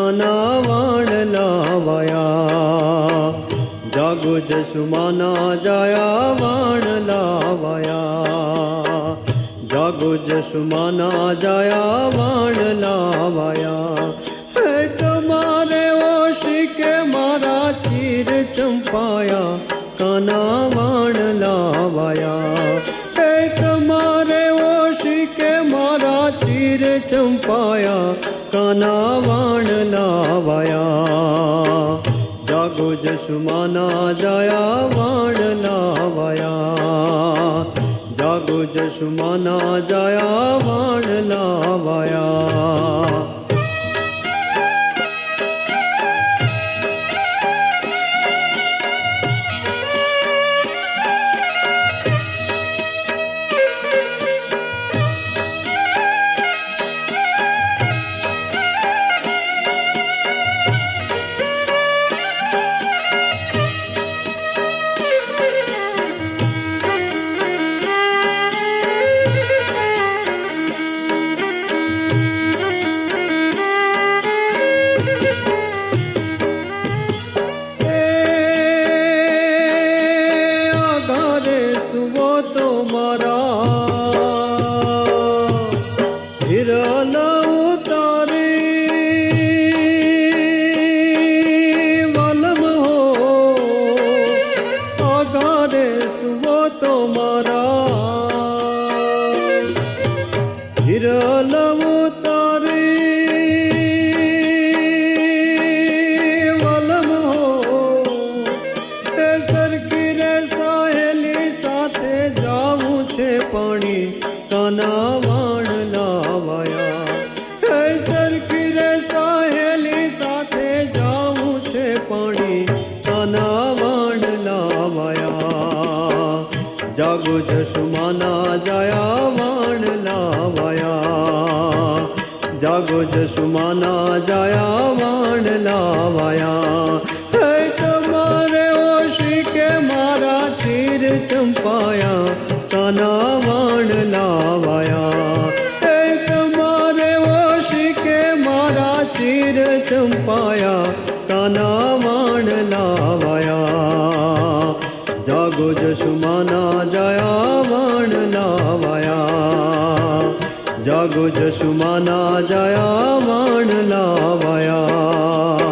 કાના વાણલા વાયા, જાગો જસુમાના જાયા વાણલા વાયા, જાગો જસુમાના જાયા વાણલા વાયા. હે તમારે ઓશી કે મારા ચીર ચંપાયા, કાના વાણલા વાયા. હે તમારે ઓશી કે મારા ચીર ચંપાયા, કાના વાણલા વાયા, જાગો જસુમાના જાયા વાણલા વાયા, જાગો જસુમાના જાયા વાણલા વાયા. જાગો જસુમાના જાયા વાણલા વાયા, જાગો જસુમાના જાયા વાણલા વાયા. હે તમારે ઓશી કે મારા ચીર ચંપાયા, કાના વાણલા વાયા. હે તમારે ઓશી કે મારા ચીર ચંપાયા, કાના વાણલા વાયા, જાગો જસુમાના જાયા વાણલા વાયા, જાગો જસુમાના જાયા વાણલા વાયા.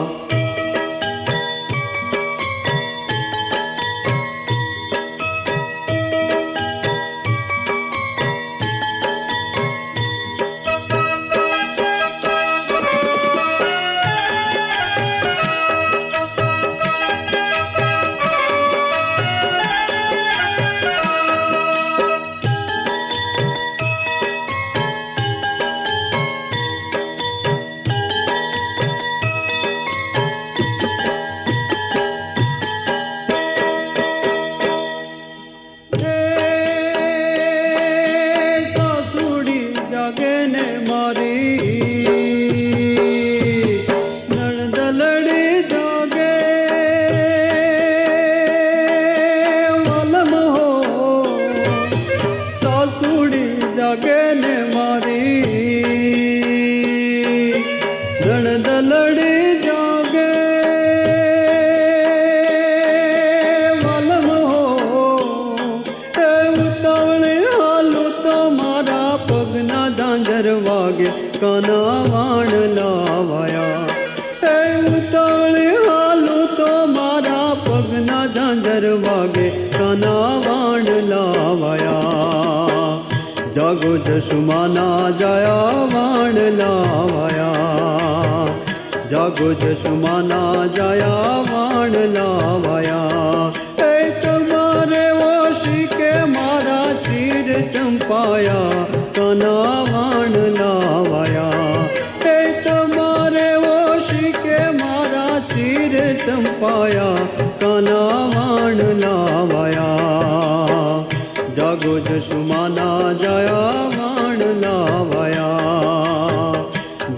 કાના વાણલા વાયા. હે ઉતાવળે હાલું તો મારા પગના ઝાંઝર વાગે, કાના વાણલા વાયા, જાગો જસુમાના જાયા વાણલા વાયા, જાગો જસુમાના જાયા વાણલા વાયા. હે તમારે ઓશી કે મારા ચીર ચંપાયા, કાના વાણલા વાયા. હે તમારે ઓશી કે મારા ચીર ચંપાયા, કાના વાણલા વાયા, જાગો જસુમાના જાયા વાણલા વાયા,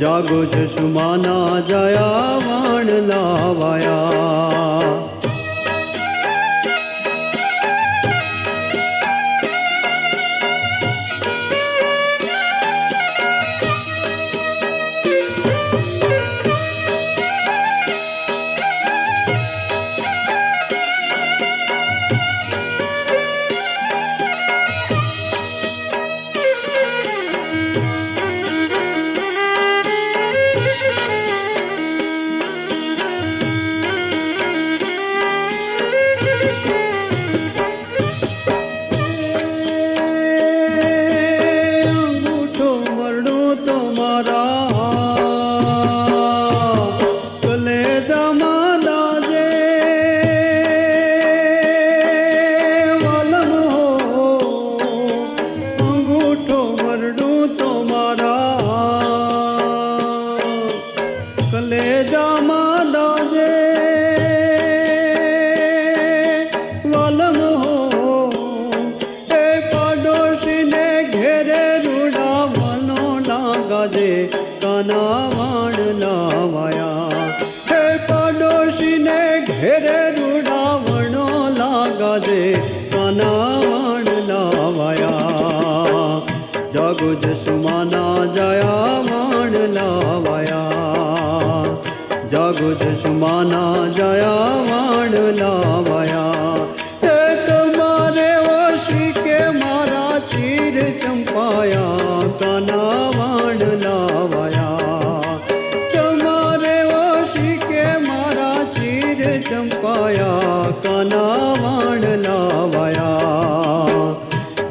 જાગો જસુમાના જાયા વાણલા વાયા. रे रूडावणो लागा दे काना वाण लावाया जागो जसुमाना जया वाण लावाया जागो जसुमाना जया वाण लावाया एक मारे वशी के मारा चीर चंपाया काना वाण लावाया तुम्हारे वशी के मारा चीर चंपाया काना वाण लावाया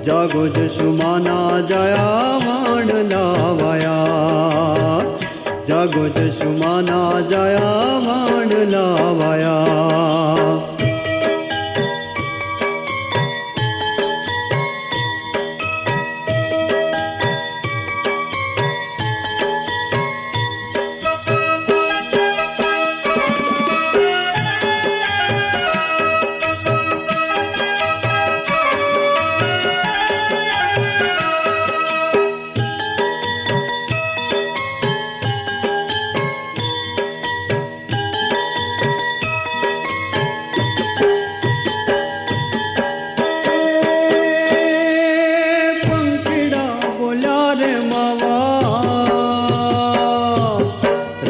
जागो जसुमाना जया वाण लावाया जागो जसुमाना जया वाण लावाया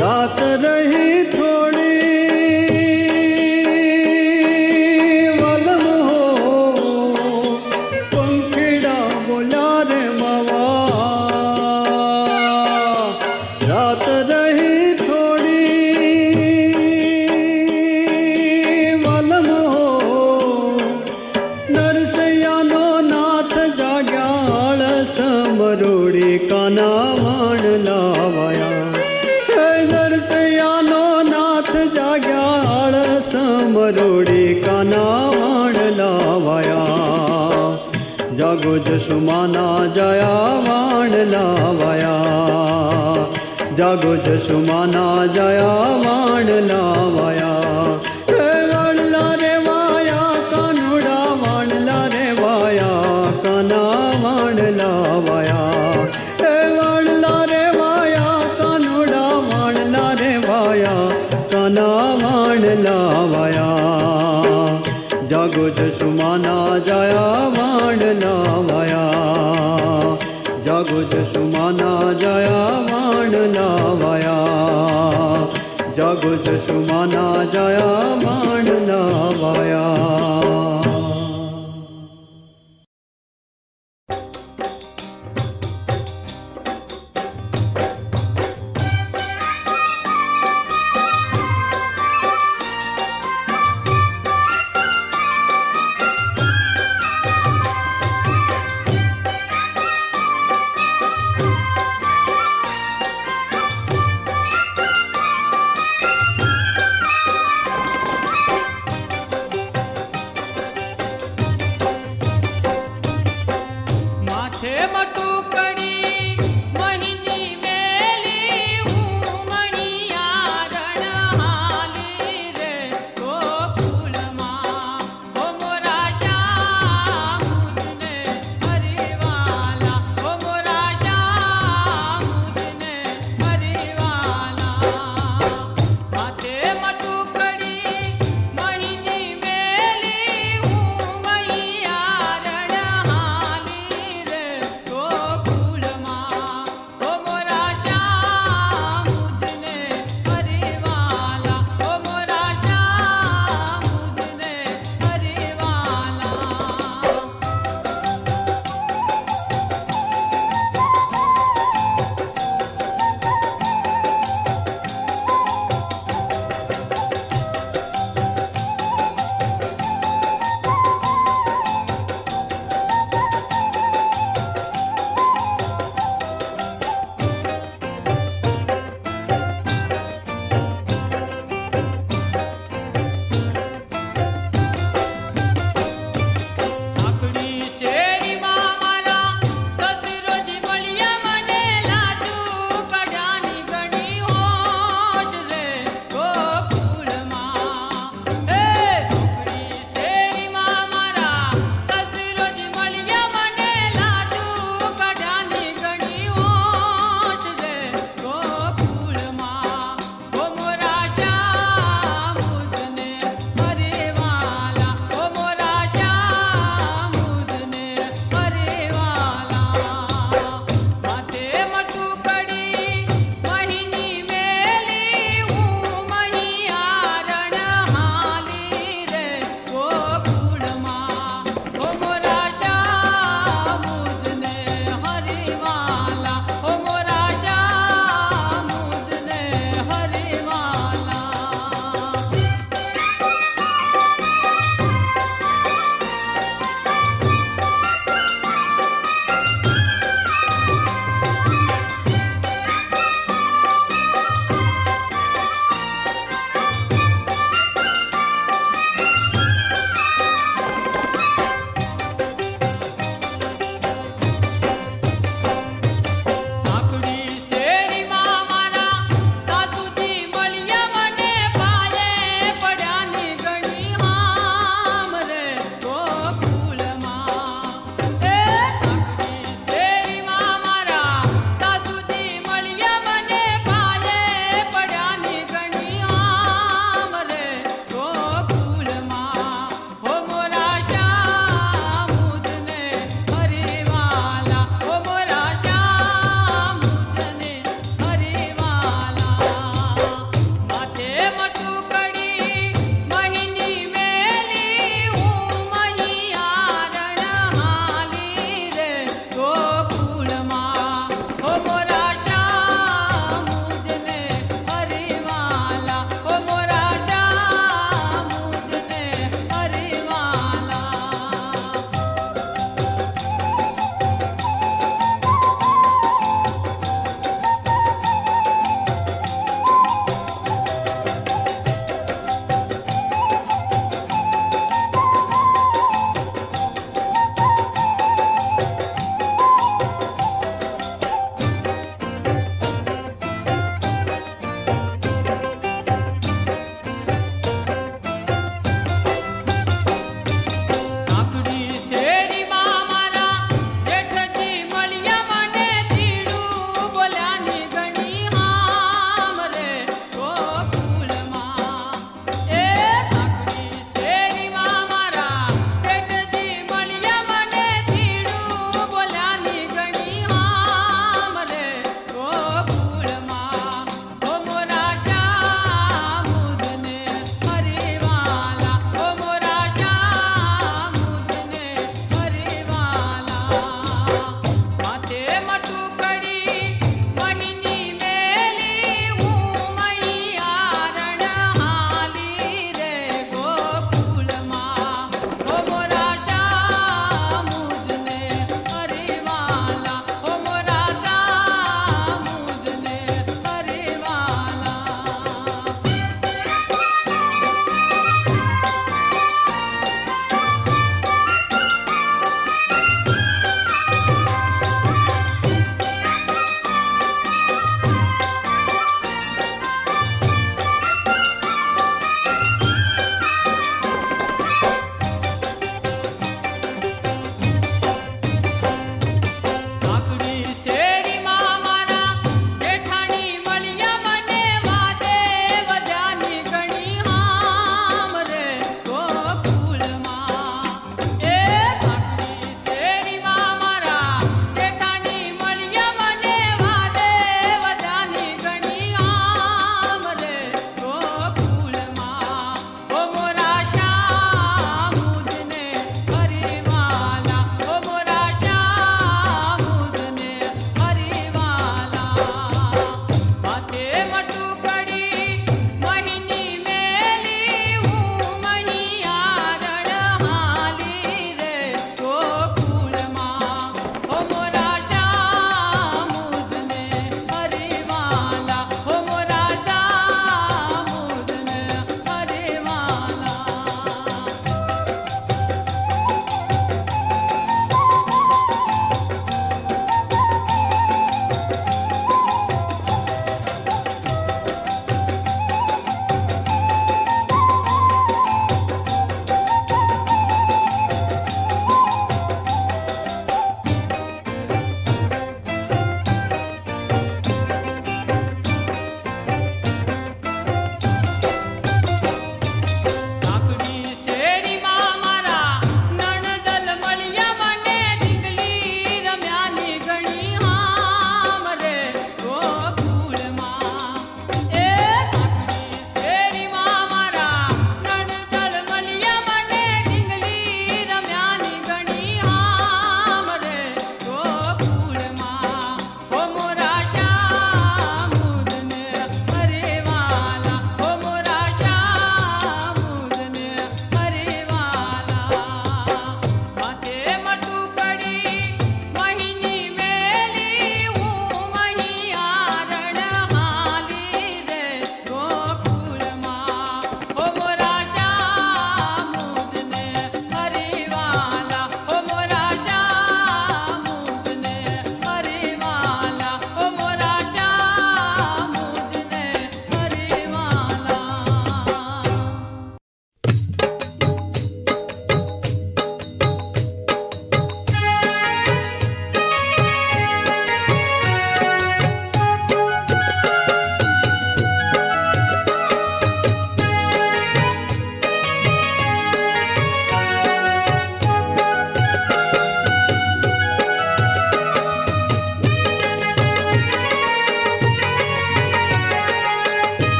रात रही थोड़ी वलम हो पंखीड़ा बोला रे मावा रात रही थोड़ी वलम हो नरसैयानो नाथ जाग्याळ समरोड़ी काना वाण लावाया नरसैयानो नाथ जाग्याळ समरोड़ी काना वाण लावाया जागो जसुमाना जया वाण लावाया जागो जसुमाना जया वाण लावाया वाणला रे वाया कानुड़ा वाणला रे वाया काना वाण लावाया वाणला रे वाया कानुड़ा वाणला रे वाया काना वाण लावाया जागो जसुमाना जया वाण लावाया जागो जसुमाना जया वाण लावाया जागो जसुमाना जया वाण लावाया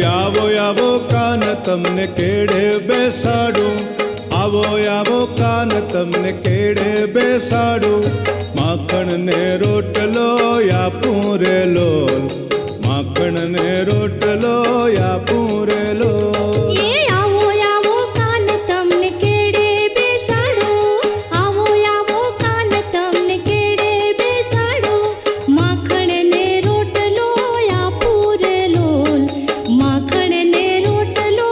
આવો આવો કાન તમને કેડે બેસાડું, આવો આવો કાન તમને કેડે બેસાડું, માખણ ને રોટલો આપું રે લોલ, માખણ ને રોટલો આપું રે લોલ. એ આવો આવો કાન તમને કેડે બેસાડો, આવો આવો કાન તમને કેડે બેસાડો, માખણ ને રોટલો આપું રે લોલ, માખણ ને રોટલો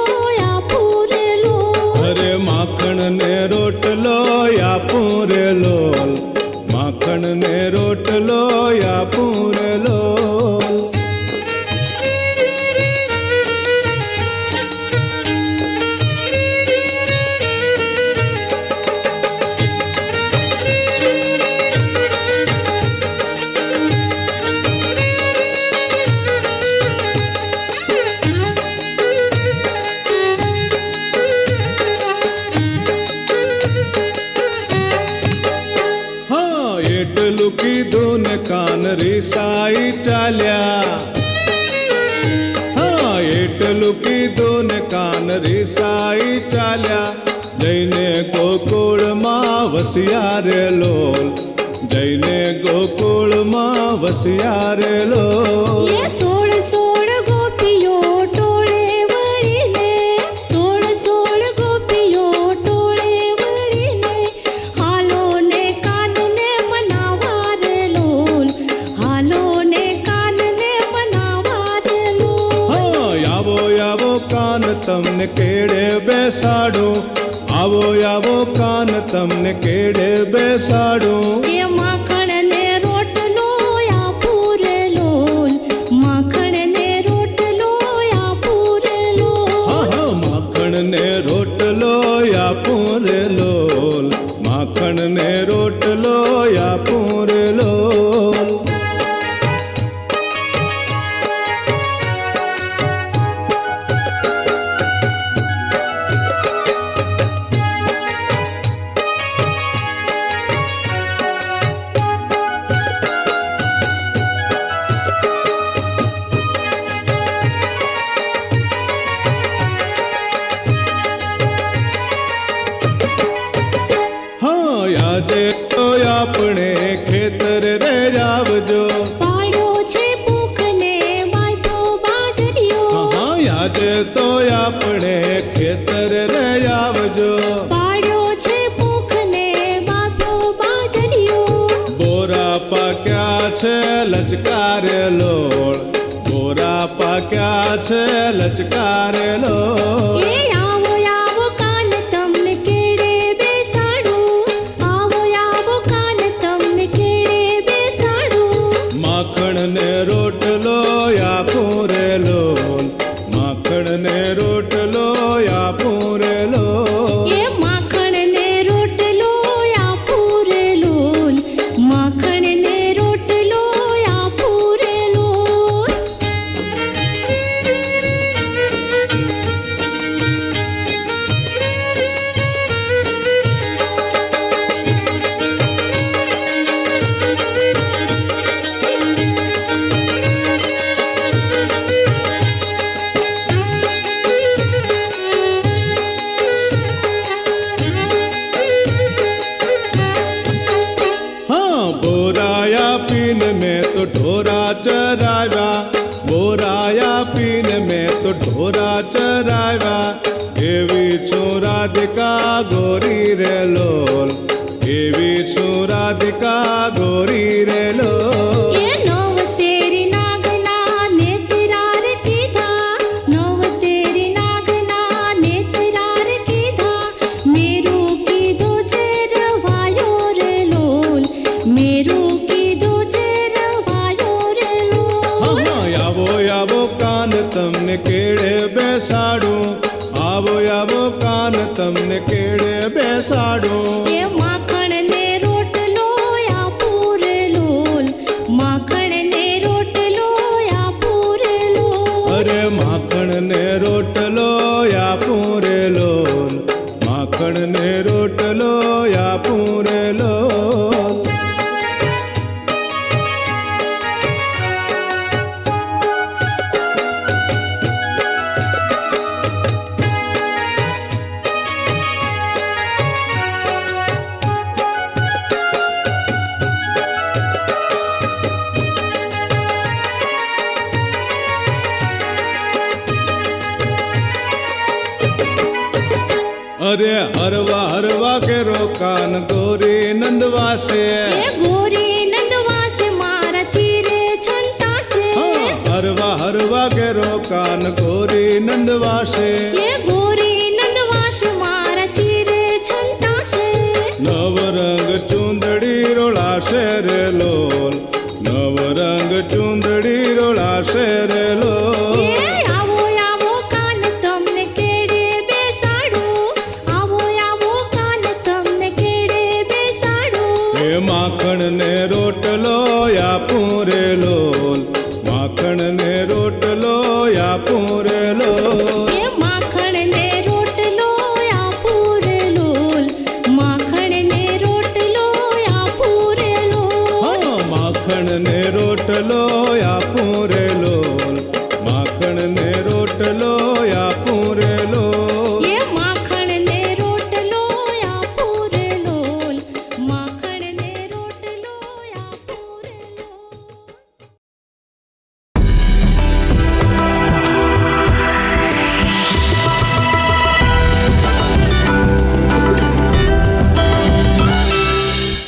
આપું રે લોલ. અરે માખણ ને રોટલો આપું રે લોલ, માખણ ને રોટલો આપું રે લોલ. એટલું કીધું ને કાન રીસાઈ ચાલ્યા, હા એટલું કીધું ને કાન રીસાઈ ચાલ્યા, જઈને ગોકુળમાં વસ્યા રે લોલ, જઈને ગોકુળમાં વસ્યા રે લોલ. એ સોળ સોળ ગોપીઓ ટોળે વળીને, સોળ સોળ ગોપીઓ ટોળે વળીને, હાલો ને કાનને મનાવા રે લોલ, હાલો ને કાનને મનાવા રે લોલ. હા આવો આવો કાન તમને કેડે બેસાડું, આવો આવો કાન તમને કેડે બેસાડું. એ માખણ ને રોટલો આપું રે લોલ, માખણ ને રોટલો આપું રે લોલ. હા હા માખણ ને રોટલો આપું રે લોલ, માખણ ને રોટલો આપું રે લોલ. આજે તો આપણે ખેતર રે જાવજો, પાડ્યો છે ભૂખને બાંધ્યો બાજરીયો, હા આજે તો આપણે ખેતર રે જાવજો, પાડ્યો છે ભૂખને બાંધ્યો બાજરીયો. બોરા પાક્યા છે લચકારે લોળ, બોરા પાક્યા છે લચકારે લોળ. એ આવો આવો કાન તમને કેડે બેસાડું, આવો આવો કાન તમને કેડે બેસાડું. માખણ ને રોટલો આપું રે લોલ, માખણ ને રોટલો આપું રે લોલ. એ માખણ ને રોટલો આપું રે લોલ, માખણ ને રોટલો આપું રે લોલ. हाँ बोराया पीन में तो ढोरा चराया, बोराया पीन में तो ढोरा चराया, एवी છું રાધિકા ગોરી રે લોલ, એવી છું રાધિકા ગોરી રે લોલ. એ નવ તેરી નાગના નેતરાર કીધા, નવ તેરી નાગના નેતરાર કીધા, મેરું કીધું છે રવાયો રે લોલ, મેરું કીધું છે રવાયો રે હા લોલ. હા આવો આવો કાન તમને કેડે બેસાડું, આવો આવો કાન તમને કેડે બેસાડું. એ માખણ ને રોટલો આપું રે લોલ, માખણ ને રોટલો આપું રે લોલ. અરે માખણ ને રોટલો આપું રે લોલ, માખણ ને રોટલો આપું રે લોલ. અરે હરવા હરવા કેરો કાન ગોરી નંદવાસે એ ગોરી નંદવાસે મારા ચીરે છંટાશે હરવા હરવા કેરો કાન ગોરી નંદવાસે એ ગોરી નંદવાસે મારા ચીરે છંટાશે નવરંગ ચુંદડી રોળાશે રે લોલ નવરંગ ચુંદડી રોળાશે રે લોલ એ આવો આવો કાન તમને કેડે બેસાડું આવો આવો કાન તમને કેડે બેસાડું એ માખણ ને રોટલો આપું રે લોલ માખણ ને રોટલો આપું રે લોલ